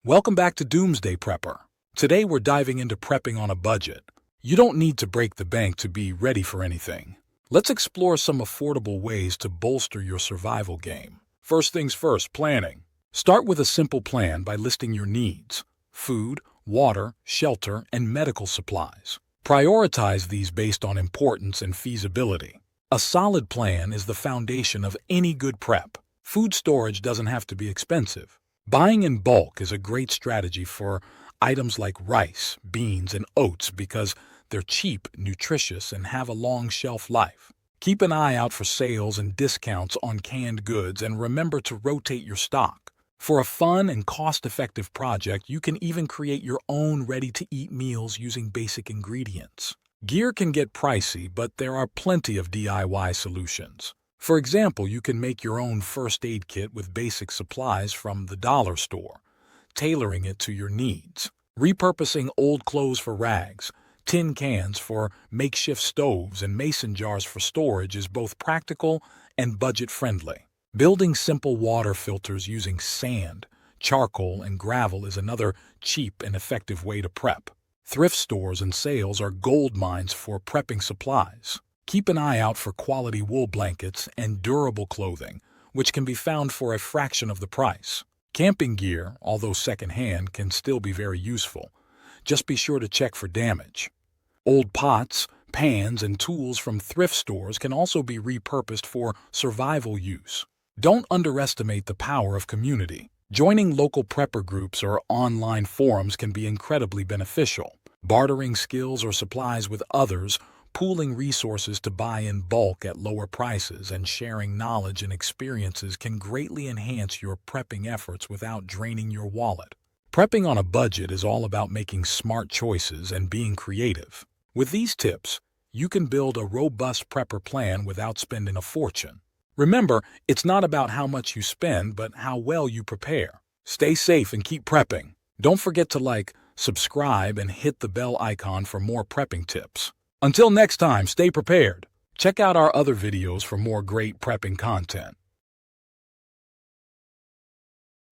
Welcome back to Doomsday Prepper. Today we're diving into prepping on a budget. You don't need to break the bank to be ready for anything. Let's explore some affordable ways to bolster your survival game. First things first, planning. Start with a simple plan by listing your needs: food, water, shelter, and medical supplies. Prioritize these based on importance and feasibility. A solid plan is the foundation of any good prep. Food storage doesn't have to be expensive. Buying in bulk is a great strategy for items like rice, beans, and oats because they're cheap, nutritious, and have a long shelf life. Keep an eye out for sales and discounts on canned goods and remember to rotate your stock. For a fun and cost-effective project, you can even create your own ready-to-eat meals using basic ingredients. Gear can get pricey, but there are plenty of DIY solutions. For example, you can make your own first aid kit with basic supplies from the dollar store, tailoring it to your needs. Repurposing old clothes for rags, tin cans for makeshift stoves, and mason jars for storage is both practical and budget-friendly. Building simple water filters using sand, charcoal, and gravel is another cheap and effective way to prep. Thrift stores and sales are gold mines for prepping supplies. Keep an eye out for quality wool blankets and durable clothing, which can be found for a fraction of the price. Camping gear, although secondhand, can still be very useful. Just be sure to check for damage. Old pots, pans, and tools from thrift stores can also be repurposed for survival use. Don't underestimate the power of community. Joining local prepper groups or online forums can be incredibly beneficial. Bartering skills or supplies with others, pooling resources to buy in bulk at lower prices, and sharing knowledge and experiences can greatly enhance your prepping efforts without draining your wallet. Prepping on a budget is all about making smart choices and being creative. With these tips, you can build a robust prepper plan without spending a fortune. Remember, it's not about how much you spend, but how well you prepare. Stay safe and keep prepping. Don't forget to like, subscribe, and hit the bell icon for more prepping tips. Until next time, stay prepared. Check out our other videos for more great prepping content.